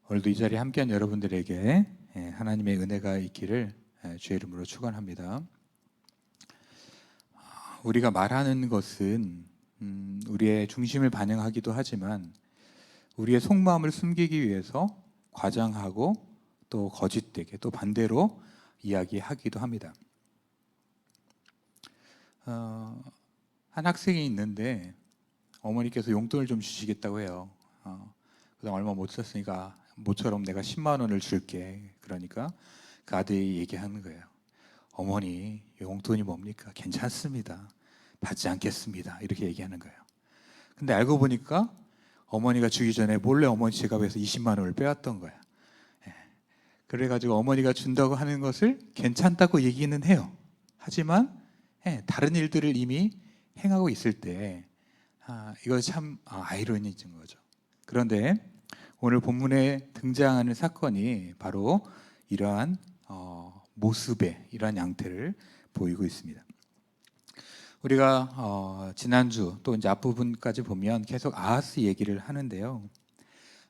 오늘도 이 자리에 함께한 여러분들에게 하나님의 은혜가 있기를 주의 이름으로 축원합니다. 우리가 말하는 것은 우리의 중심을 반영하기도 하지만 우리의 속마음을 숨기기 위해서 과장하고 또 거짓되게 또 반대로 이야기하기도 합니다. 한 학생이 있는데 어머니께서 용돈을 좀 주시겠다고 해요. 그다음 얼마 못 썼으니까 모처럼 내가 10만 원을 줄게. 그러니까 그 아들이 얘기하는 거예요. 어머니, 용돈이 뭡니까? 괜찮습니다. 받지 않겠습니다. 이렇게 얘기하는 거예요. 근데 알고 보니까 어머니가 주기 전에 몰래 어머니 지갑에서 20만 원을 빼왔던 거예요. 그래가지고 어머니가 준다고 하는 것을 괜찮다고 얘기는 해요. 하지만 다른 일들을 이미 행하고 있을 때 이거 참 아이러니인 거죠. 그런데 오늘 본문에 등장하는 사건이 바로 이러한 모습의 이러한 양태를 보이고 있습니다. 우리가 지난주 또 이제 앞부분까지 보면 계속 아하스 얘기를 하는데요.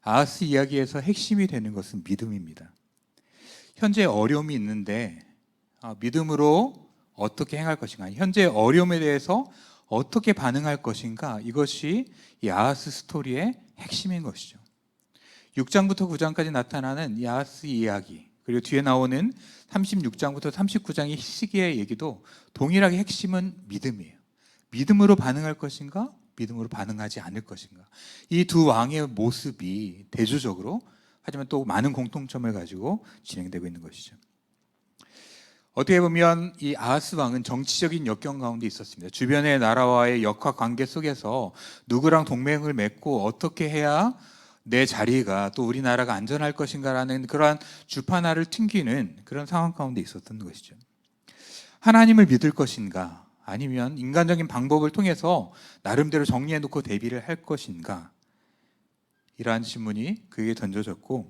아하스 이야기에서 핵심이 되는 것은 믿음입니다. 현재 어려움이 있는데 믿음으로 어떻게 행할 것인가, 현재 어려움에 대해서 어떻게 반응할 것인가, 이것이 이 아하스 스토리의 핵심인 것이죠. 6장부터 9장까지 나타나는 이 아하스 이야기, 그리고 뒤에 나오는 36장부터 39장의 시기의 얘기도 동일하게 핵심은 믿음이에요. 믿음으로 반응할 것인가, 믿음으로 반응하지 않을 것인가. 이 두 왕의 모습이 대조적으로, 하지만 또 많은 공통점을 가지고 진행되고 있는 것이죠. 어떻게 보면 이 아하스 왕은 정치적인 역경 가운데 있었습니다. 주변의 나라와의 역학 관계 속에서 누구랑 동맹을 맺고 어떻게 해야 내 자리가 또 우리나라가 안전할 것인가라는 그러한 주판화를 튕기는 그런 상황 가운데 있었던 것이죠. 하나님을 믿을 것인가, 아니면 인간적인 방법을 통해서 나름대로 정리해 놓고 대비를 할 것인가, 이러한 질문이 그에게 던져졌고,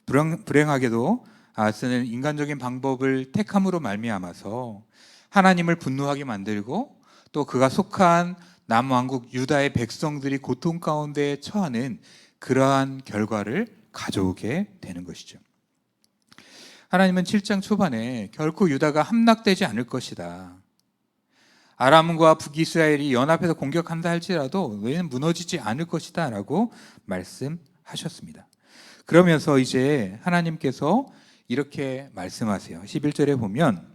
불행하게도 아하스는 인간적인 방법을 택함으로 말미암아서 하나님을 분노하게 만들고, 또 그가 속한 남왕국 유다의 백성들이 고통 가운데 처하는 그러한 결과를 가져오게 되는 것이죠. 하나님은 7장 초반에 결코 유다가 함락되지 않을 것이다, 아람과 북이스라엘이 연합해서 공격한다 할지라도 너희는 무너지지 않을 것이다 라고 말씀하셨습니다. 그러면서 이제 하나님께서 이렇게 말씀하세요. 11절에 보면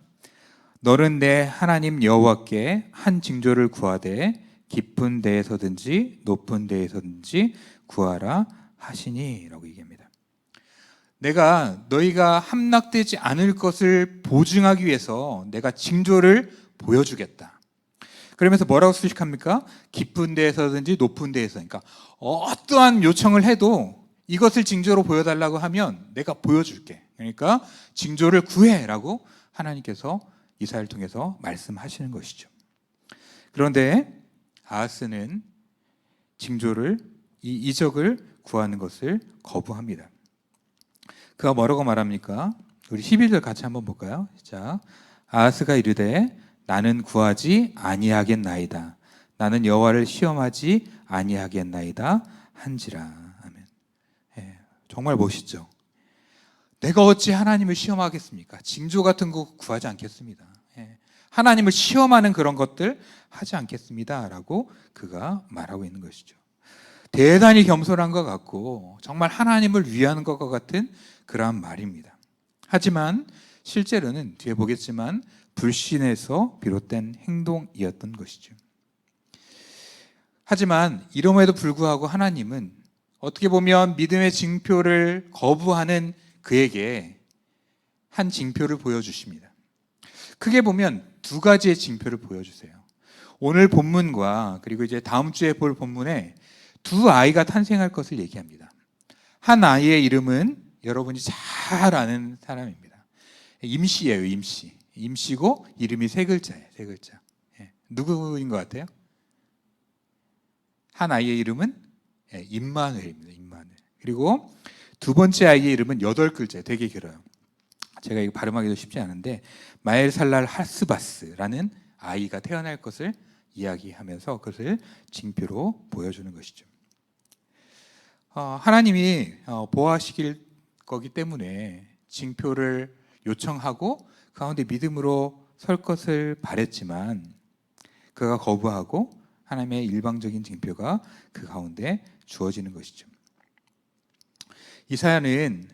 너는 내 하나님 여호와께 한 징조를 구하되 깊은 데에서든지 높은 데에서든지 구하라 하시니 라고 얘기합니다. 내가 너희가 함락되지 않을 것을 보증하기 위해서 내가 징조를 보여주겠다. 그러면서 뭐라고 수식합니까? 깊은 데에서든지 높은 데에서. 그러니까 어떠한 요청을 해도 이것을 징조로 보여달라고 하면 내가 보여줄게. 그러니까 징조를 구해라고 하나님께서 이사야를 통해서 말씀하시는 것이죠. 그런데 아하스는 징조를, 이 이적을 구하는 것을 거부합니다. 그가 뭐라고 말합니까? 우리 12절 같이 한번 볼까요? 자, 아하스가 이르되 나는 구하지 아니하겠나이다. 나는 여호와를 시험하지 아니하겠나이다 한지라. 아멘. 정말 멋있죠. 내가 어찌 하나님을 시험하겠습니까? 징조 같은 거 구하지 않겠습니다. 하나님을 시험하는 그런 것들 하지 않겠습니다 라고 그가 말하고 있는 것이죠. 대단히 겸손한 것 같고 정말 하나님을 위하는 것과 같은 그러한 말입니다. 하지만 실제로는 뒤에 보겠지만 불신에서 비롯된 행동이었던 것이죠. 하지만 이름에도 불구하고 하나님은 어떻게 보면 믿음의 징표를 거부하는 그에게 한 징표를 보여주십니다. 크게 보면 두 가지의 징표를 보여주세요. 오늘 본문과 그리고 이제 다음 주에 볼 본문에 두 아이가 탄생할 것을 얘기합니다. 한 아이의 이름은 여러분이 잘 아는 사람입니다. 임시예요, 임시. 임시고 이름이 세 글자예요, 세 글자. 누구인 것 같아요? 한 아이의 이름은 임마누엘입니다, 임마누엘. 그리고 두 번째 아이의 이름은 8글자예요, 되게 길어요. 제가 이거 발음하기도 쉽지 않은데 마엘살랄 하스바스라는 아이가 태어날 것을 이야기하면서 그것을 징표로 보여주는 것이죠. 하나님이 보호하시길 거기 때문에 징표를 요청하고 그 가운데 믿음으로 설 것을 바랬지만 그가 거부하고 하나님의 일방적인 징표가 그 가운데 주어지는 것이죠. 이사야는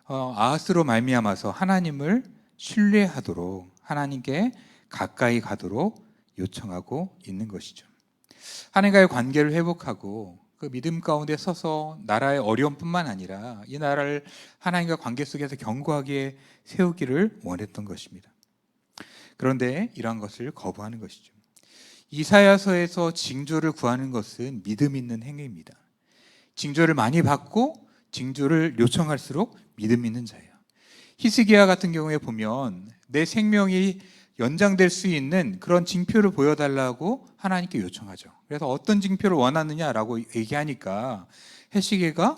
아하스로 말미암아서 하나님을 신뢰하도록, 하나님께 가까이 가도록 요청하고 있는 것이죠. 하나님과의 관계를 회복하고 그 믿음 가운데 서서 나라의 어려움뿐만 아니라 이 나라를 하나님과 관계 속에서 견고하게 세우기를 원했던 것입니다. 그런데 이러한 것을 거부하는 것이죠. 이사야서에서 징조를 구하는 것은 믿음 있는 행위입니다. 징조를 많이 받고 징조를 요청할수록 믿음 있는 자예요. 히스기야 같은 경우에 보면 내 생명이 연장될 수 있는 그런 징표를 보여달라고 하나님께 요청하죠. 그래서 어떤 징표를 원하느냐라고 얘기하니까 히스기야가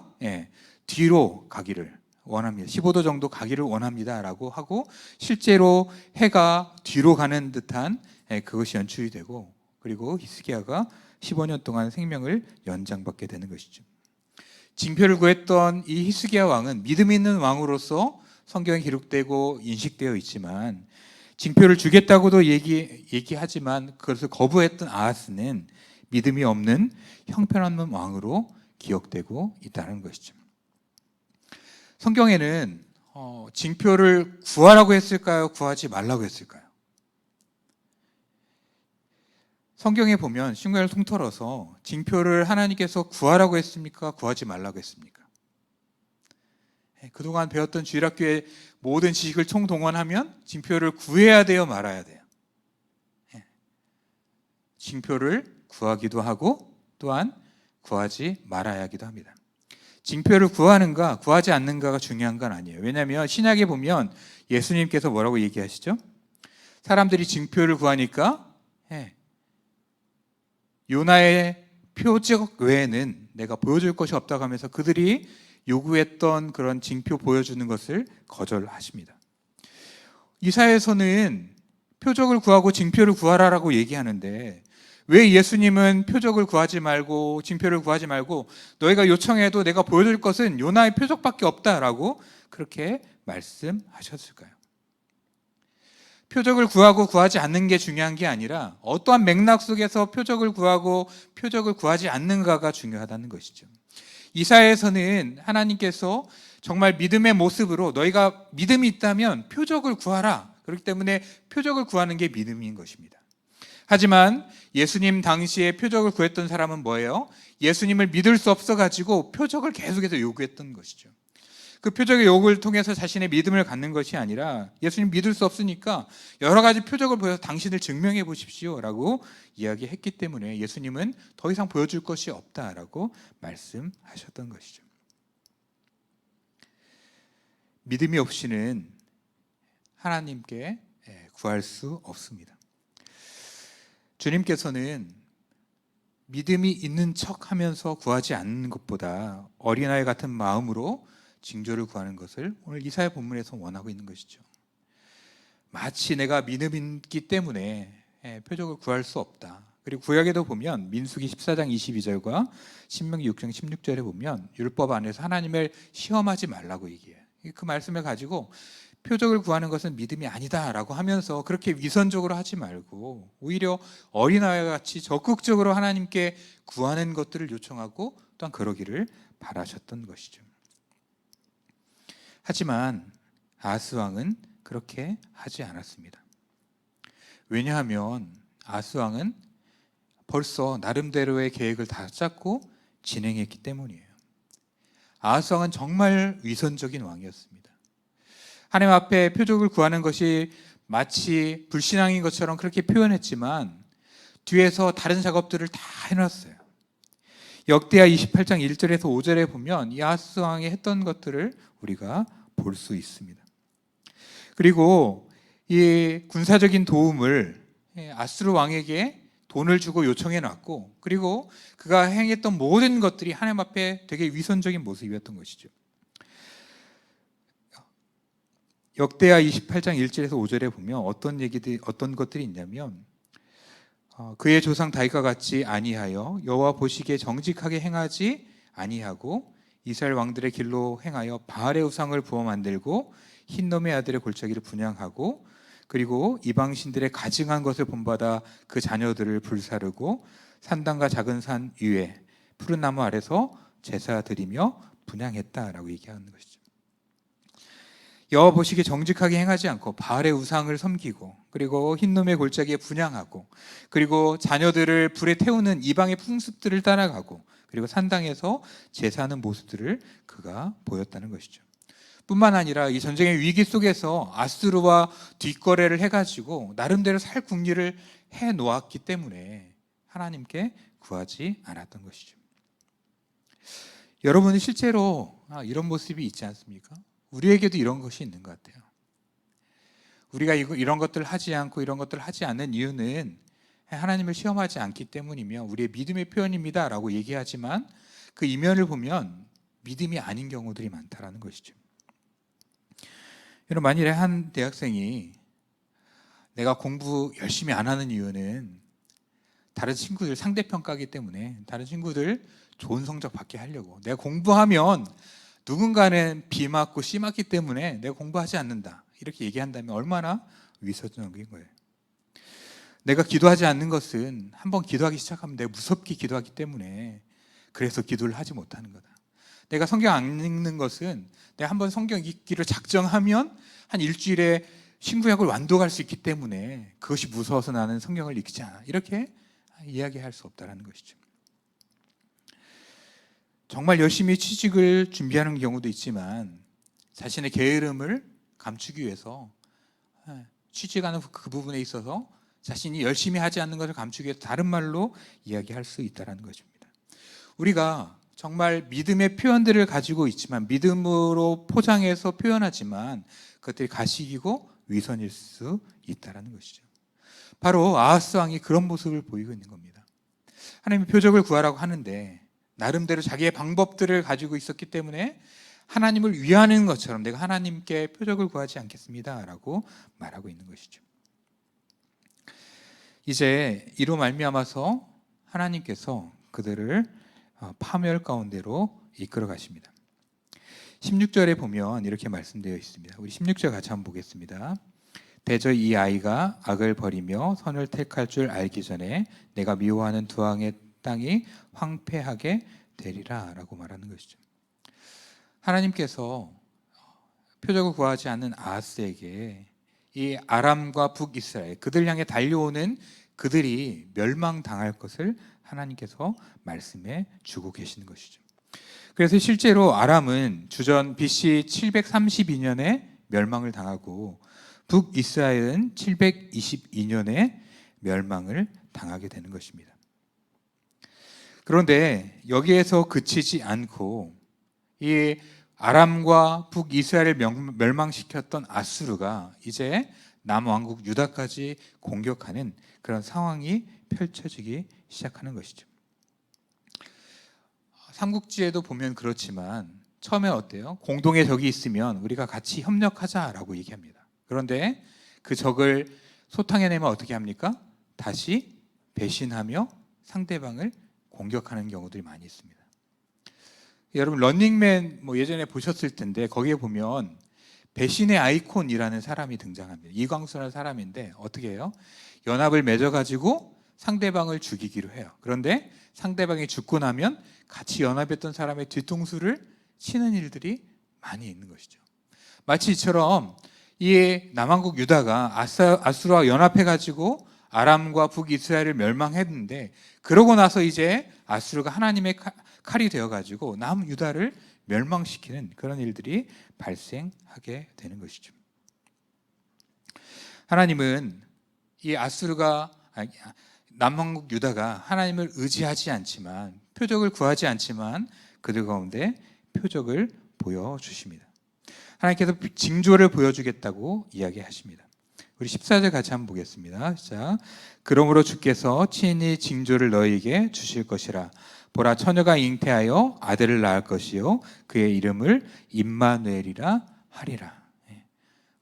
뒤로 가기를 원합니다. 15도 정도 가기를 원합니다라고 하고 실제로 해가 뒤로 가는 듯한 그것이 연출이 되고, 그리고 히스기야가 15년 동안 생명을 연장받게 되는 것이죠. 징표를 구했던 이 히스기야 왕은 믿음 있는 왕으로서 성경에 기록되고 인식되어 있지만, 징표를 주겠다고도 얘기하지만 그것을 거부했던 아하스는 믿음이 없는 형편없는 왕으로 기억되고 있다는 것이죠. 성경에는 징표를 구하라고 했을까요? 구하지 말라고 했을까요? 성경에 보면 신구약을 통틀어서 징표를 하나님께서 구하라고 했습니까? 구하지 말라고 했습니까? 그동안 배웠던 주일학교의 모든 지식을 총동원하면 징표를 구해야 돼요? 말아야 돼요? 징표를 구하기도 하고 또한 구하지 말아야 하기도 합니다. 징표를 구하는가 구하지 않는가가 중요한 건 아니에요. 왜냐하면 신약에 보면 예수님께서 뭐라고 얘기하시죠? 사람들이 징표를 구하니까 요나의 표적 외에는 내가 보여줄 것이 없다고 하면서 그들이 요구했던 그런 징표 보여주는 것을 거절하십니다. 이사야에서는 표적을 구하고 징표를 구하라라고 얘기하는데 왜 예수님은 표적을 구하지 말고 징표를 구하지 말고 너희가 요청해도 내가 보여줄 것은 요나의 표적밖에 없다라고 그렇게 말씀하셨을까요? 표적을 구하고 구하지 않는 게 중요한 게 아니라 어떠한 맥락 속에서 표적을 구하고 표적을 구하지 않는가가 중요하다는 것이죠. 이사야에서는 하나님께서 정말 믿음의 모습으로 너희가 믿음이 있다면 표적을 구하라. 그렇기 때문에 표적을 구하는 게 믿음인 것입니다. 하지만 예수님 당시에 표적을 구했던 사람은 뭐예요? 예수님을 믿을 수 없어가지고 표적을 계속해서 요구했던 것이죠. 그 표적의 요구를 통해서 자신의 믿음을 갖는 것이 아니라 예수님 믿을 수 없으니까 여러 가지 표적을 보여서 당신을 증명해 보십시오 라고 이야기했기 때문에 예수님은 더 이상 보여줄 것이 없다라고 말씀하셨던 것이죠. 믿음이 없이는 하나님께 구할 수 없습니다. 주님께서는 믿음이 있는 척하면서 구하지 않는 것보다 어린아이 같은 마음으로 징조를 구하는 것을 오늘 이사야 본문에서 원하고 있는 것이죠. 마치 내가 믿음이 있기 때문에 표적을 구할 수 없다. 그리고 구약에도 보면 민수기 14장 22절과 신명기 6장 16절에 보면 율법 안에서 하나님을 시험하지 말라고 얘기해요. 그 말씀을 가지고 표적을 구하는 것은 믿음이 아니다라고 하면서 그렇게 위선적으로 하지 말고 오히려 어린아이와 같이 적극적으로 하나님께 구하는 것들을 요청하고 또한 그러기를 바라셨던 것이죠. 하지만 아하스 왕은 그렇게 하지 않았습니다. 왜냐하면 아하스 왕은 벌써 나름대로의 계획을 다 짰고 진행했기 때문이에요. 아하스 왕은 정말 위선적인 왕이었습니다. 하나님 앞에 표적을 구하는 것이 마치 불신앙인 것처럼 그렇게 표현했지만 뒤에서 다른 작업들을 다 해놨어요. 역대하 28장 1절에서 5절에 보면 이 아하스 왕이 했던 것들을 우리가 볼 수 있습니다. 그리고 이 군사적인 도움을 아수르 왕에게 돈을 주고 요청해 놨고, 그리고 그가 행했던 모든 것들이 하나님 앞에 되게 위선적인 모습이었던 것이죠. 역대하 28장 1절에서 5절에 보면 어떤 것들이 있냐면 그의 조상 다윗과 같이 아니하여 여호와 보시기에 정직하게 행하지 아니하고 이스라엘 왕들의 길로 행하여 바알의 우상을 부어 만들고 흰놈의 아들의 골짜기를 분향하고 그리고 이방신들의 가증한 것을 본받아 그 자녀들을 불사르고 산당과 작은 산 위에 푸른 나무 아래서 제사 드리며 분향했다라고 얘기하는 것이죠. 여호와 보시기에 정직하게 행하지 않고 바알의 우상을 섬기고 그리고 흰놈의 골짜기에 분향하고 그리고 자녀들을 불에 태우는 이방의 풍습들을 따라가고 그리고 산당에서 제사하는 모습들을 그가 보였다는 것이죠. 뿐만 아니라 이 전쟁의 위기 속에서 아수르와 뒷거래를 해가지고 나름대로 살 궁리를 해놓았기 때문에 하나님께 구하지 않았던 것이죠. 여러분은 실제로 이런 모습이 있지 않습니까? 우리에게도 이런 것이 있는 것 같아요. 우리가 이런 것들을 하지 않고 이런 것들을 하지 않는 이유는 하나님을 시험하지 않기 때문이며 우리의 믿음의 표현입니다 라고 얘기하지만 그 이면을 보면 믿음이 아닌 경우들이 많다라는 것이죠. 여러분, 만일에 한 대학생이 내가 공부 열심히 안 하는 이유는 다른 친구들 상대평가기 때문에 다른 친구들 좋은 성적 받게 하려고, 내가 공부하면 누군가는 B 맞고 C 맞기 때문에 내가 공부하지 않는다 이렇게 얘기한다면 얼마나 위선적인 거예요. 내가 기도하지 않는 것은 한번 기도하기 시작하면 내가 무섭게 기도하기 때문에 그래서 기도를 하지 못하는 거다. 내가 성경 안 읽는 것은 내가 한번 성경 읽기를 작정하면 한 일주일에 신구약을 완독할 수 있기 때문에 그것이 무서워서 나는 성경을 읽지 않아. 이렇게 이야기할 수 없다는 것이죠. 정말 열심히 취직을 준비하는 경우도 있지만 자신의 게으름을 감추기 위해서 취직하는 그 부분에 있어서 자신이 열심히 하지 않는 것을 감추기 위해서 다른 말로 이야기할 수 있다는 것입니다. 우리가 정말 믿음의 표현들을 가지고 있지만 믿음으로 포장해서 표현하지만 그것들이 가식이고 위선일 수 있다는 것이죠. 바로 아하스 왕이 그런 모습을 보이고 있는 겁니다. 하나님의 표적을 구하라고 하는데 나름대로 자기의 방법들을 가지고 있었기 때문에 하나님을 위하는 것처럼 내가 하나님께 표적을 구하지 않겠습니다 라고 말하고 있는 것이죠. 이제 이로 말미암아서 하나님께서 그들을 파멸 가운데로 이끌어 가십니다. 16절에 보면 이렇게 말씀되어 있습니다. 우리 16절 같이 한번 보겠습니다. 대저 이 아이가 악을 버리며 선을 택할 줄 알기 전에 내가 미워하는 두 왕의 땅이 황폐하게 되리라 라고 말하는 것이죠. 하나님께서 표적을 구하지 않는 아하스에게 이 아람과 북이스라엘 그들 향해 달려오는 그들이 멸망당할 것을 하나님께서 말씀해 주고 계시는 것이죠. 그래서 실제로 아람은 주전 BC 732년에 멸망을 당하고 북이스라엘은 722년에 멸망을 당하게 되는 것입니다. 그런데 여기에서 그치지 않고 이 아람과 북이스라엘을 멸망시켰던 아수르가 이제 남왕국 유다까지 공격하는 그런 상황이 펼쳐지기 시작하는 것이죠. 삼국지에도 보면 그렇지만 처음에 어때요? 공동의 적이 있으면 우리가 같이 협력하자라고 얘기합니다. 그런데 그 적을 소탕해내면 어떻게 합니까? 다시 배신하며 상대방을 공격하는 경우들이 많이 있습니다. 여러분 런닝맨 예전에 보셨을 텐데 거기에 보면 배신의 아이콘이라는 사람이 등장합니다. 이광수라는 사람인데 어떻게 해요? 연합을 맺어가지고 상대방을 죽이기로 해요. 그런데 상대방이 죽고 나면 같이 연합했던 사람의 뒤통수를 치는 일들이 많이 있는 것이죠. 마치 이처럼 이 남왕국 유다가 아수르와 연합해가지고 아람과 북이스라엘을 멸망했는데 그러고 나서 이제 아수르가 하나님의 칼이 되어가지고 남유다를 멸망시키는 그런 일들이 발생하게 되는 것이죠. 하나님은 이 남왕국 유다가 하나님을 의지하지 않지만 표적을 구하지 않지만 그들 가운데 표적을 보여주십니다. 하나님께서 징조를 보여주겠다고 이야기하십니다. 우리 14절 같이 한번 보겠습니다. 자, 그러므로 주께서 친히 징조를 너희에게 주실 것이라. 보라, 처녀가 잉태하여 아들을 낳을 것이요 그의 이름을 임마누엘이라 하리라.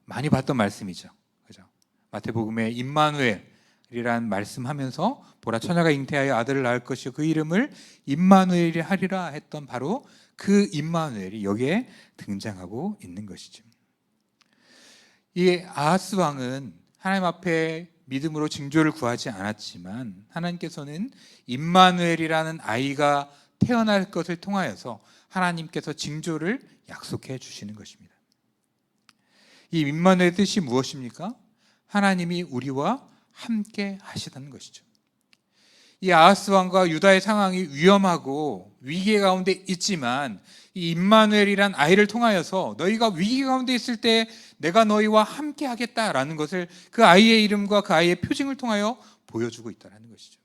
많이 봤던 말씀이죠. 그죠? 마태복음에 임마누엘이라는 말씀하면서 보라, 처녀가 잉태하여 아들을 낳을 것이요 그 이름을 임마누엘이 하리라 했던 바로 그 임마누엘이 여기에 등장하고 있는 것이죠. 이 아하스 왕은 하나님 앞에 믿음으로 징조를 구하지 않았지만 하나님께서는 임마누엘이라는 아이가 태어날 것을 통하여서 하나님께서 징조를 약속해 주시는 것입니다. 이 임마누엘의 뜻이 무엇입니까? 하나님이 우리와 함께 하시다는 것이죠. 이 아하스 왕과 유다의 상황이 위험하고 위기 가운데 있지만 이 임마누엘이란 아이를 통하여서 너희가 위기 가운데 있을 때 내가 너희와 함께 하겠다라는 것을 그 아이의 이름과 그 아이의 표징을 통하여 보여주고 있다는 것이죠.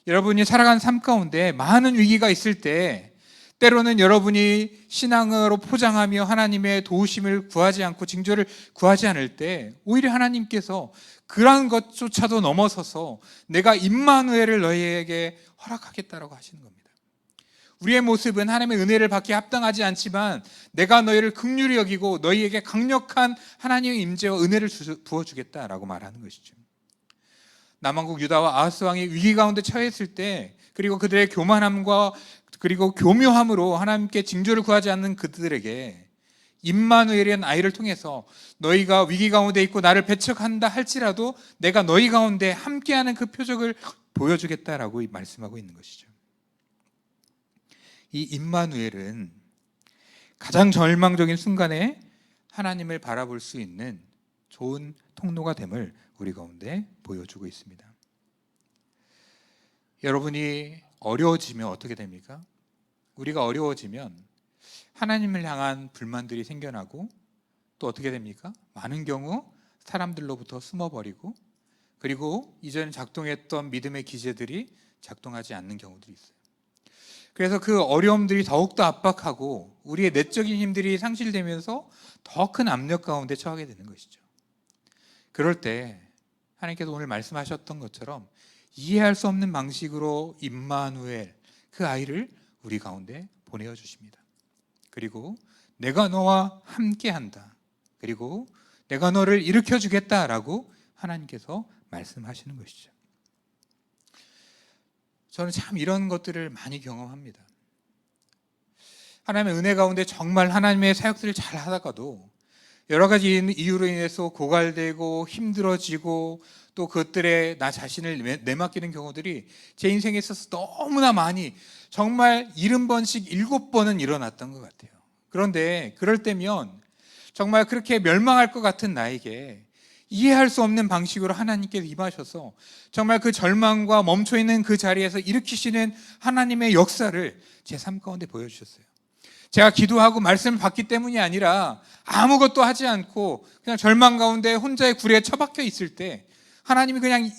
여러분이 살아가는 삶 가운데 많은 위기가 있을 때 때로는 여러분이 신앙으로 포장하며 하나님의 도우심을 구하지 않고 징조를 구하지 않을 때 오히려 하나님께서 그러한 것조차도 넘어서서 내가 임마누엘을 너희에게 허락하겠다라고 하시는 겁니다. 우리의 모습은 하나님의 은혜를 받기에 합당하지 않지만 내가 너희를 긍휼히 여기고 너희에게 강력한 하나님의 임재와 은혜를 부어주겠다라고 말하는 것이죠. 남왕국 유다와 아하스 왕이 위기 가운데 처했을 때 그리고 그들의 교만함과 그리고 교묘함으로 하나님께 징조를 구하지 않는 그들에게 임마누엘이라는 아이를 통해서 너희가 위기 가운데 있고 나를 배척한다 할지라도 내가 너희 가운데 함께하는 그 표적을 보여주겠다라고 말씀하고 있는 것이죠. 이 임마누엘은 가장 절망적인 순간에 하나님을 바라볼 수 있는 좋은 통로가 됨을 우리 가운데 보여주고 있습니다. 여러분이 어려워지면 어떻게 됩니까? 우리가 어려워지면 하나님을 향한 불만들이 생겨나고 또 어떻게 됩니까? 많은 경우 사람들로부터 숨어버리고 그리고 이전에 작동했던 믿음의 기제들이 작동하지 않는 경우들이 있어요. 그래서 그 어려움들이 더욱더 압박하고 우리의 내적인 힘들이 상실되면서 더 큰 압력 가운데 처하게 되는 것이죠. 그럴 때 하나님께서 오늘 말씀하셨던 것처럼 이해할 수 없는 방식으로 임마누엘 그 아이를 우리 가운데 보내어 주십니다. 그리고 내가 너와 함께한다. 그리고 내가 너를 일으켜 주겠다라고 하나님께서 말씀하시는 것이죠. 저는 참 이런 것들을 많이 경험합니다. 하나님의 은혜 가운데 정말 하나님의 사역들을 잘 하다가도 여러 가지 이유로 인해서 고갈되고 힘들어지고 또 그것들에 나 자신을 내맡기는 경우들이 제 인생에 있어서 너무나 많이 정말 70번씩 7번은 일어났던 것 같아요. 그런데 그럴 때면 정말 그렇게 멸망할 것 같은 나에게 이해할 수 없는 방식으로 하나님께서 임하셔서 정말 그 절망과 멈춰있는 그 자리에서 일으키시는 하나님의 역사를 제 삶 가운데 보여주셨어요. 제가 기도하고 말씀을 받기 때문이 아니라 아무것도 하지 않고 그냥 절망 가운데 혼자의 구레에 처박혀 있을 때 하나님이 그냥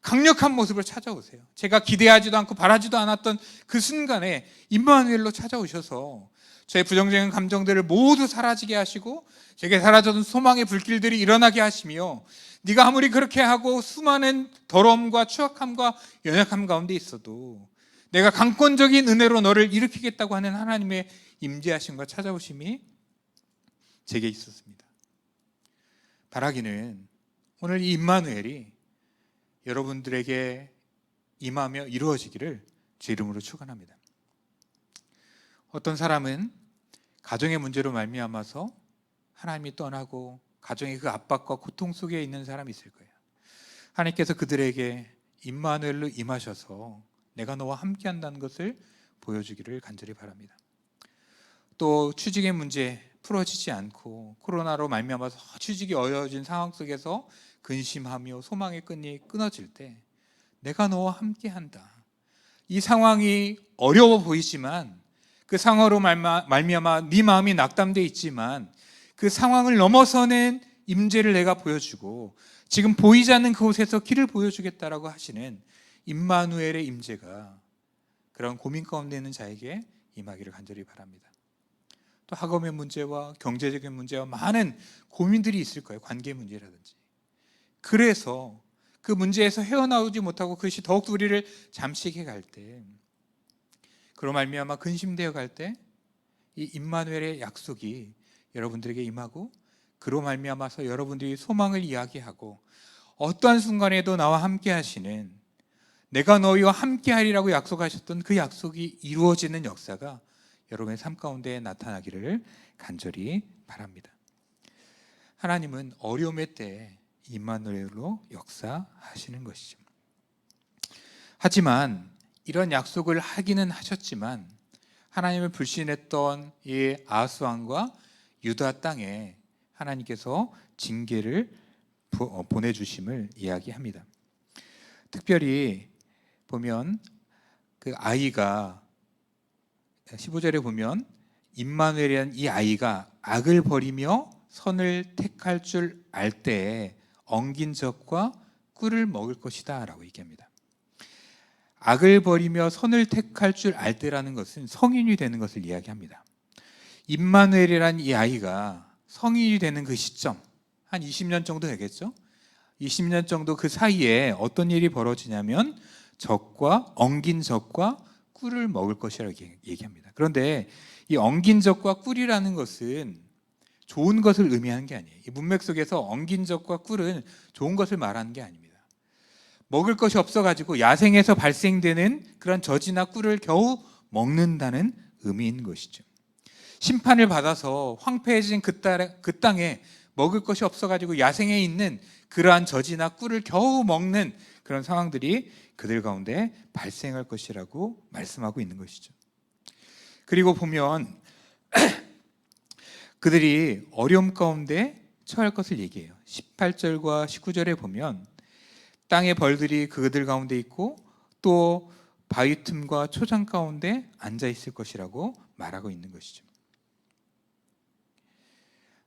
강력한 모습을 찾아오세요. 제가 기대하지도 않고 바라지도 않았던 그 순간에 임마누엘로 찾아오셔서 저의 부정적인 감정들을 모두 사라지게 하시고 제게 사라졌던 소망의 불길들이 일어나게 하시며 네가 아무리 그렇게 하고 수많은 더러움과 추악함과 연약함 가운데 있어도 내가 강권적인 은혜로 너를 일으키겠다고 하는 하나님의 임재하심과 찾아오심이 제게 있었습니다. 바라기는 오늘 이 임마누엘이 여러분들에게 임하며 이루어지기를 제 이름으로 축원합니다. 어떤 사람은 가정의 문제로 말미암아서 하나님이 떠나고 가정의 그 압박과 고통 속에 있는 사람이 있을 거예요. 하나님께서 그들에게 임마누엘로 임하셔서 내가 너와 함께한다는 것을 보여주기를 간절히 바랍니다. 또 취직의 문제 풀어지지 않고 코로나로 말미암아서 취직이 어려워진 상황 속에서 근심하며 소망의 끈이 끊어질 때 내가 너와 함께한다. 이 상황이 어려워 보이지만 그 상황으로 말미암아 네 마음이 낙담되어 있지만 그 상황을 넘어서는 임재를 내가 보여주고 지금 보이지 않는 그곳에서 길을 보여주겠다라고 하시는 임마누엘의 임재가 그런 고민 가운데 있는 자에게 임하기를 간절히 바랍니다. 또 학업의 문제와 경제적인 문제와 많은 고민들이 있을 거예요. 관계 문제라든지. 그래서 그 문제에서 헤어나오지 못하고 그것이 더욱 우리를 잠식해 갈 때, 그로 말미암아 근심되어 갈 때 이 임마누엘의 약속이 여러분들에게 임하고 그로 말미암아서 여러분들이 소망을 이야기하고 어떠한 순간에도 나와 함께 하시는 내가 너희와 함께 하리라고 약속하셨던 그 약속이 이루어지는 역사가 여러분의 삶 가운데 나타나기를 간절히 바랍니다. 하나님은 어려움의 때에 임마누엘로 역사하시는 것이죠. 하지만 이런 약속을 하기는 하셨지만 하나님을 불신했던 이 아하스 왕과 유다 땅에 하나님께서 징계를 보내주심을 이야기합니다. 특별히 보면 그 아이가 15절에 보면 임마누엘이라는 이 아이가 악을 버리며 선을 택할 줄 알 때에 엉긴 젖과 꿀을 먹을 것이다 라고 얘기합니다. 악을 버리며 선을 택할 줄 알 때라는 것은 성인이 되는 것을 이야기합니다. 임마누엘이라는 이 아이가 성인이 되는 그 시점, 한 20년 정도 되겠죠? 20년 정도 그 사이에 어떤 일이 벌어지냐면 엉긴 젖과 꿀을 먹을 것이라고 얘기합니다. 그런데 이 엉긴 젖과 꿀이라는 것은 좋은 것을 의미하는 게 아니에요. 이 문맥 속에서 엉긴 젖과 꿀은 좋은 것을 말하는 게 아닙니다. 먹을 것이 없어가지고 야생에서 발생되는 그런 젖이나 꿀을 겨우 먹는다는 의미인 것이죠. 심판을 받아서 황폐해진 그 땅에 먹을 것이 없어가지고 야생에 있는 그러한 젖이나 꿀을 겨우 먹는 그런 상황들이 그들 가운데 발생할 것이라고 말씀하고 있는 것이죠. 그리고 보면 그들이 어려움 가운데 처할 것을 얘기해요. 18절과 19절에 보면 땅의 벌들이 그들 가운데 있고 또 바위 틈과 초장 가운데 앉아 있을 것이라고 말하고 있는 것이죠.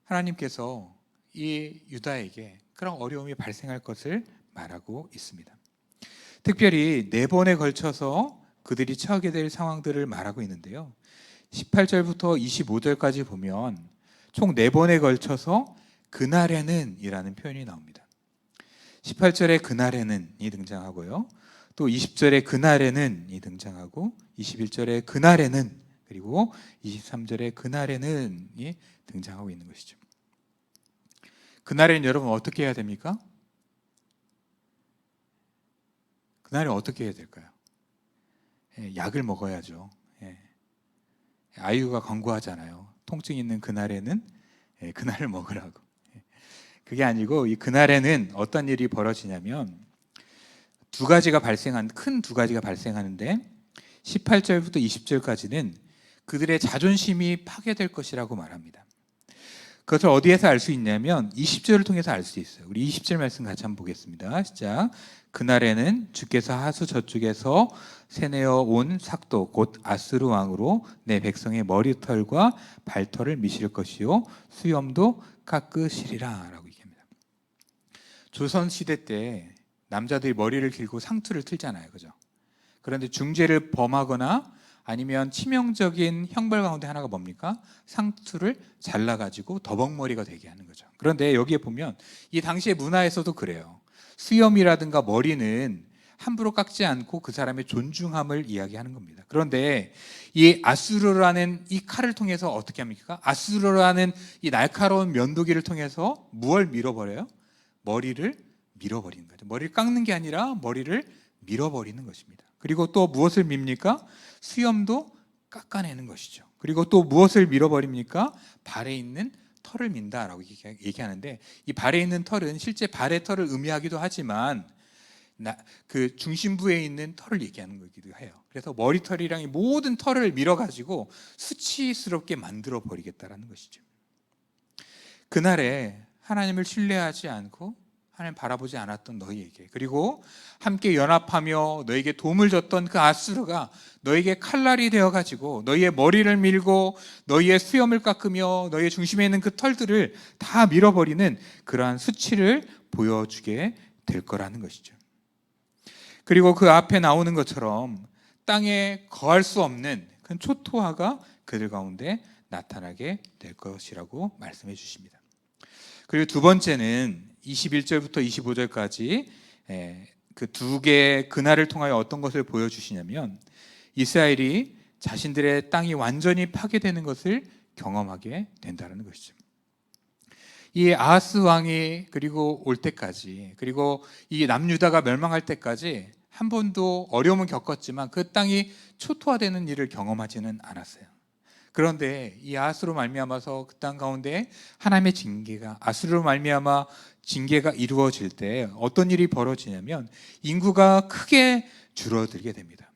하나님께서 이 유다에게 그런 어려움이 발생할 것을 말하고 있습니다. 특별히 4번에 걸쳐서 그들이 처하게 될 상황들을 말하고 있는데요. 18절부터 25절까지 보면 총 4번에 걸쳐서 그날에는 이라는 표현이 나옵니다. 18절에 그날에는 이 등장하고요. 또 20절에 그날에는 이 등장하고 21절에 그날에는 그리고 23절에 그날에는 이 등장하고 있는 것이죠. 그날에는 여러분 어떻게 해야 됩니까? 그날에 어떻게 해야 될까요? 약을 먹어야죠. 아이유가 광고하잖아요. 통증 있는 그날에는 그날을 먹으라고. 그게 아니고 이 그날에는 어떤 일이 벌어지냐면 큰 두 가지가 발생하는데 18절부터 20절까지는 그들의 자존심이 파괴될 것이라고 말합니다. 그것을 어디에서 알 수 있냐면 20절을 통해서 알 수 있어요. 우리 20절 말씀 같이 한번 보겠습니다. 시작. 그날에는 주께서 하수 저쪽에서 세내어 온 삭도 곧 아스루 왕으로 내 백성의 머리털과 발털을 미실 것이요 수염도 깎으시리라 라고 얘기합니다. 조선시대 때 남자들이 머리를 길고 상투를 틀잖아요. 그죠? 그런데 중죄를 범하거나 아니면 치명적인 형벌 가운데 하나가 뭡니까? 상투를 잘라가지고 더벅머리가 되게 하는 거죠. 그런데 여기에 보면 이 당시의 문화에서도 그래요. 수염이라든가 머리는 함부로 깎지 않고 그 사람의 존중함을 이야기하는 겁니다. 그런데 이 아수르라는 이 칼을 통해서 어떻게 합니까? 아수르라는 이 날카로운 면도기를 통해서 무엇을 밀어버려요? 머리를 밀어버리는 거죠. 머리를 깎는 게 아니라 머리를 밀어버리는 것입니다. 그리고 또 무엇을 밉니까? 수염도 깎아내는 것이죠. 그리고 또 무엇을 밀어버립니까? 발에 있는 털을 민다라고 얘기하는데 이 발에 있는 털은 실제 발의 털을 의미하기도 하지만 그 중심부에 있는 털을 얘기하는 거기도 해요. 그래서 머리털이랑 이 모든 털을 밀어가지고 수치스럽게 만들어 버리겠다라는 것이죠. 그날에 하나님을 신뢰하지 않고 하나님 바라보지 않았던 너희에게 그리고 함께 연합하며 너에게 도움을 줬던 그 아수르가 너에게 칼날이 되어가지고 너희의 머리를 밀고 너희의 수염을 깎으며 너희의 중심에 있는 그 털들을 다 밀어버리는 그러한 수치를 보여주게 될 거라는 것이죠. 그리고 그 앞에 나오는 것처럼 땅에 거할 수 없는 큰 초토화가 그들 가운데 나타나게 될 것이라고 말씀해 주십니다. 그리고 두 번째는 21절부터 25절까지 그 두 개의 그날을 통하여 어떤 것을 보여주시냐면 이스라엘이 자신들의 땅이 완전히 파괴되는 것을 경험하게 된다는 것이죠. 이 아하스 왕이 그리고 올 때까지 그리고 이 남유다가 멸망할 때까지 한 번도 어려움을 겪었지만 그 땅이 초토화되는 일을 경험하지는 않았어요. 그런데 이 아하스로 말미암아서 그 땅 가운데 하나님의 징계가, 아수르로 말미암아 징계가 이루어질 때 어떤 일이 벌어지냐면 인구가 크게 줄어들게 됩니다.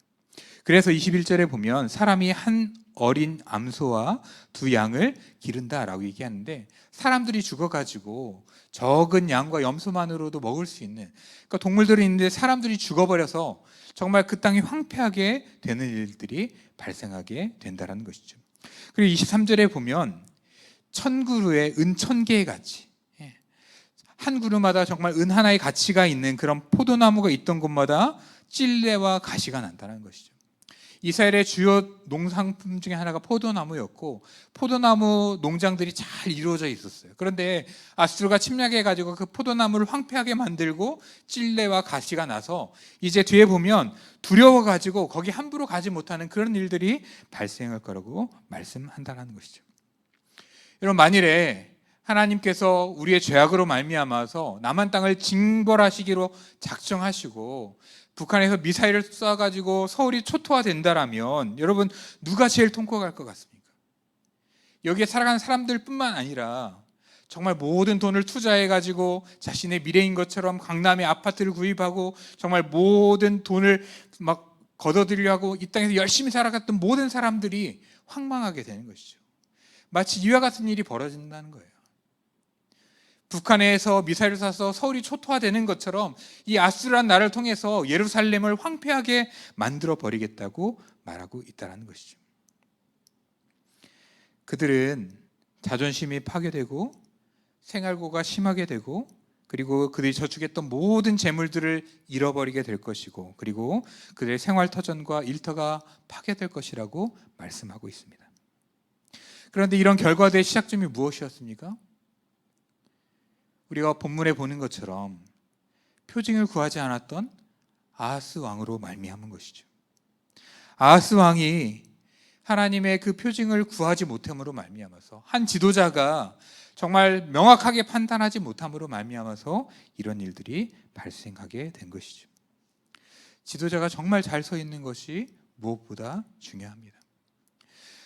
그래서 21절에 보면 사람이 한 어린 암소와 두 양을 기른다라고 얘기하는데, 사람들이 죽어가지고 적은 양과 염소만으로도 먹을 수 있는, 그러니까 동물들이 있는데 사람들이 죽어버려서 정말 그 땅이 황폐하게 되는 일들이 발생하게 된다는 것이죠. 그리고 23절에 보면 천그루의 은 1000개의 가치, 한 그루마다 정말 은 하나의 가치가 있는 그런 포도나무가 있던 곳마다 찔레와 가시가 난다는 것이죠. 이스라엘의 주요 농산품 중에 하나가 포도나무였고, 포도나무 농장들이 잘 이루어져 있었어요. 그런데 아수르가 침략해가지고 그 포도나무를 황폐하게 만들고 찔레와 가시가 나서 이제 뒤에 보면 두려워가지고 거기 함부로 가지 못하는 그런 일들이 발생할 거라고 말씀한다는 것이죠. 여러분, 만일에 하나님께서 우리의 죄악으로 말미암아서 남한 땅을 징벌하시기로 작정하시고 북한에서 미사일을 쏴가지고 서울이 초토화된다라면 여러분, 누가 제일 통곡할 것 같습니까? 여기에 살아가는 사람들 뿐만 아니라 정말 모든 돈을 투자해가지고 자신의 미래인 것처럼 강남에 아파트를 구입하고 정말 모든 돈을 막 걷어들이려고 이 땅에서 열심히 살아갔던 모든 사람들이 황망하게 되는 것이죠. 마치 이와 같은 일이 벌어진다는 거예요. 북한에서 미사일을 쏴서 서울이 초토화되는 것처럼 이 아수르란 나라를 통해서 예루살렘을 황폐하게 만들어 버리겠다고 말하고 있다는 것이죠. 그들은 자존심이 파괴되고 생활고가 심하게 되고, 그리고 그들이 저축했던 모든 재물들을 잃어버리게 될 것이고, 그리고 그들의 생활터전과 일터가 파괴될 것이라고 말씀하고 있습니다. 그런데 이런 결과들의 시작점이 무엇이었습니까? 우리가 본문에 보는 것처럼 표징을 구하지 않았던 아하스 왕으로 말미암은 것이죠. 아하스 왕이 하나님의 그 표징을 구하지 못함으로 말미암아서, 한 지도자가 정말 명확하게 판단하지 못함으로 말미암아서 이런 일들이 발생하게 된 것이죠. 지도자가 정말 잘 서 있는 것이 무엇보다 중요합니다.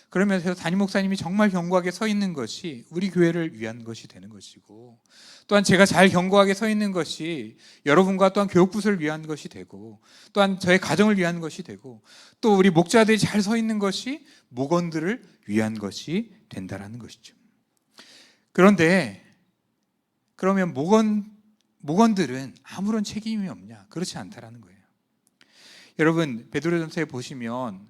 그러면서 담임 목사님이 정말 견고하게 서 있는 것이 우리 교회를 위한 것이 되는 것이고, 또한 제가 잘 견고하게 서 있는 것이 여러분과 또한 교육부서를 위한 것이 되고, 또한 저의 가정을 위한 것이 되고, 또 우리 목자들이 잘 서 있는 것이 목원들을 위한 것이 된다라는 것이죠. 그런데 그러면 목원들은 아무런 책임이 없냐? 그렇지 않다라는 거예요. 여러분, 베드로전서에 보시면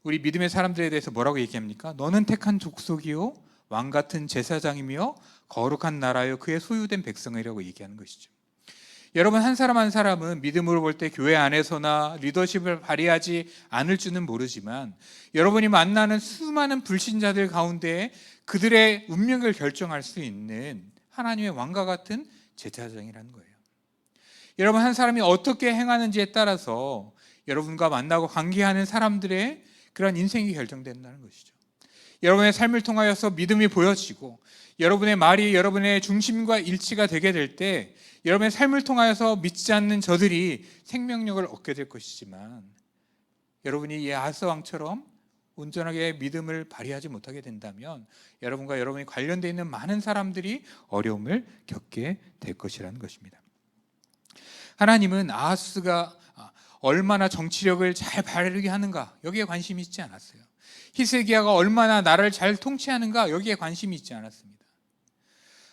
우리 믿음의 사람들에 대해서 뭐라고 얘기합니까? 너는 택한 족속이요 왕 같은 제사장이며 거룩한 나라요 그의 소유된 백성이라고 얘기하는 것이죠. 여러분, 한 사람 한 사람은 믿음으로 볼 때 교회 안에서나 리더십을 발휘하지 않을 줄은 모르지만, 여러분이 만나는 수많은 불신자들 가운데 그들의 운명을 결정할 수 있는 하나님의 왕과 같은 제사장이라는 거예요. 여러분, 한 사람이 어떻게 행하는지에 따라서 여러분과 만나고 관계하는 사람들의 그런 인생이 결정된다는 것이죠. 여러분의 삶을 통하여서 믿음이 보여지고 여러분의 말이 여러분의 중심과 일치가 되게 될 때 여러분의 삶을 통하여서 믿지 않는 저들이 생명력을 얻게 될 것이지만, 여러분이 이 아하스 왕처럼 온전하게 믿음을 발휘하지 못하게 된다면 여러분과 여러분이 관련되어 있는 많은 사람들이 어려움을 겪게 될 것이라는 것입니다. 하나님은 아하스가 얼마나 정치력을 잘 발휘하게 하는가, 여기에 관심이 있지 않았어요. 히스기야가 얼마나 나라를 잘 통치하는가, 여기에 관심이 있지 않았습니다.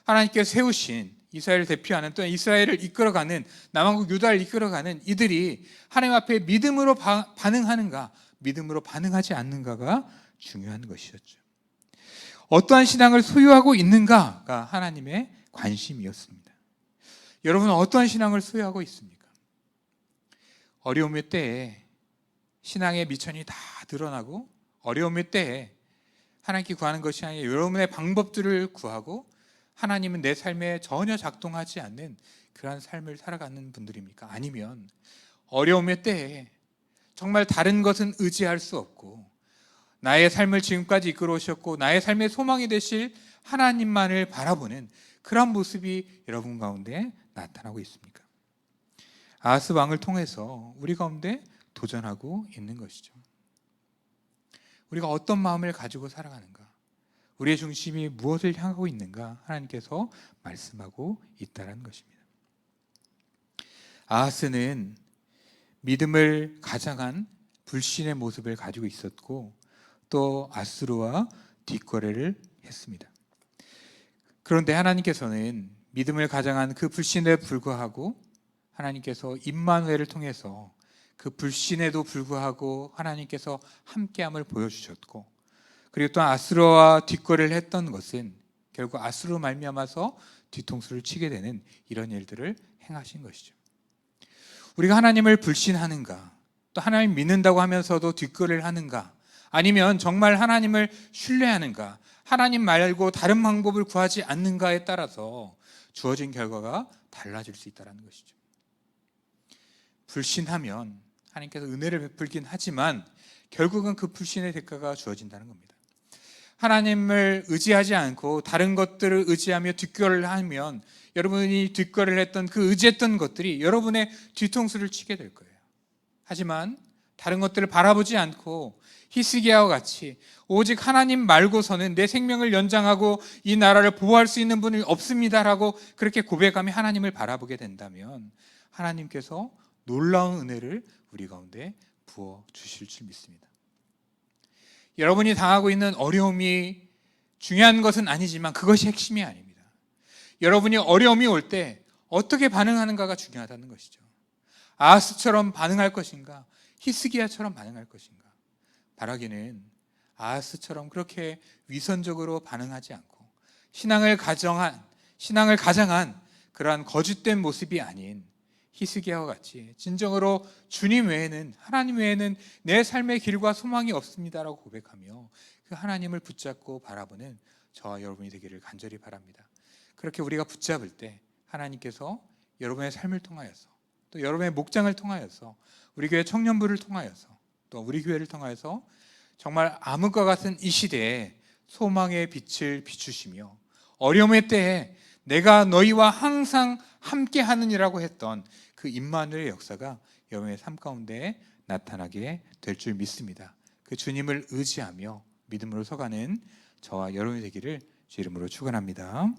하나님께서 세우신 이스라엘을 대표하는, 또 이스라엘을 이끌어가는, 남왕국 유다를 이끌어가는 이들이 하나님 앞에 믿음으로 반응하는가, 믿음으로 반응하지 않는가가 중요한 것이었죠. 어떠한 신앙을 소유하고 있는가가 하나님의 관심이었습니다. 여러분은 어떠한 신앙을 소유하고 있습니까? 어려움의 때에 신앙의 미천이 다 드러나고, 어려움의 때에 하나님께 구하는 것이 아니라 여러분의 방법들을 구하고 하나님은 내 삶에 전혀 작동하지 않는 그러한 삶을 살아가는 분들입니까? 아니면 어려움의 때에 정말 다른 것은 의지할 수 없고 나의 삶을 지금까지 이끌어 오셨고 나의 삶의 소망이 되실 하나님만을 바라보는 그런 모습이 여러분 가운데 나타나고 있습니까? 아하스 왕을 통해서 우리 가운데 도전하고 있는 것이죠. 우리가 어떤 마음을 가지고 살아가는가, 우리의 중심이 무엇을 향하고 있는가 하나님께서 말씀하고 있다는 것입니다. 아하스는 믿음을 가장한 불신의 모습을 가지고 있었고 또 아수르와 뒷거래를 했습니다. 그런데 하나님께서는 믿음을 가장한 그 불신에 불구하고 하나님께서 임마누엘을 통해서 그 불신에도 불구하고 하나님께서 함께함을 보여주셨고, 그리고 또 아수르와 뒷거래를 했던 것은 결국 아수르로 말미암아서 뒤통수를 치게 되는 이런 일들을 행하신 것이죠. 우리가 하나님을 불신하는가, 또 하나님 믿는다고 하면서도 뒷거래를 하는가, 아니면 정말 하나님을 신뢰하는가, 하나님 말고 다른 방법을 구하지 않는가에 따라서 주어진 결과가 달라질 수 있다는 것이죠. 불신하면 하나님께서 은혜를 베풀긴 하지만 결국은 그 불신의 대가가 주어진다는 겁니다. 하나님을 의지하지 않고 다른 것들을 의지하며 뒷거래를 하면 여러분이 뒷거래를 했던 그 의지했던 것들이 여러분의 뒤통수를 치게 될 거예요. 하지만 다른 것들을 바라보지 않고 히스기야와 같이 오직 하나님 말고서는 내 생명을 연장하고 이 나라를 보호할 수 있는 분이 없습니다라고 그렇게 고백하며 하나님을 바라보게 된다면 하나님께서 놀라운 은혜를 우리 가운데 부어 주실 줄 믿습니다. 여러분이 당하고 있는 어려움이 중요한 것은 아니지만 그것이 핵심이 아닙니다. 여러분이 어려움이 올 때 어떻게 반응하는가가 중요하다는 것이죠. 아하스처럼 반응할 것인가, 히스기야처럼 반응할 것인가. 바라기는 아하스처럼 그렇게 위선적으로 반응하지 않고 신앙을 가장한 그러한 거짓된 모습이 아닌 히스기야와 같이 진정으로 주님 외에는, 하나님 외에는 내 삶의 길과 소망이 없습니다라고 고백하며 그 하나님을 붙잡고 바라보는 저와 여러분이 되기를 간절히 바랍니다. 그렇게 우리가 붙잡을 때 하나님께서 여러분의 삶을 통하여서, 또 여러분의 목장을 통하여서, 우리 교회 청년부를 통하여서, 또 우리 교회를 통하여서 정말 암흑과 같은 이 시대에 소망의 빛을 비추시며 어려움의 때에 내가 너희와 항상 함께하느니라고 했던 그 임마누엘의 역사가 여러분의 삶 가운데 나타나게 될 줄 믿습니다. 그 주님을 의지하며 믿음으로 서가는 저와 여러분이 되기를 주 이름으로 축원합니다.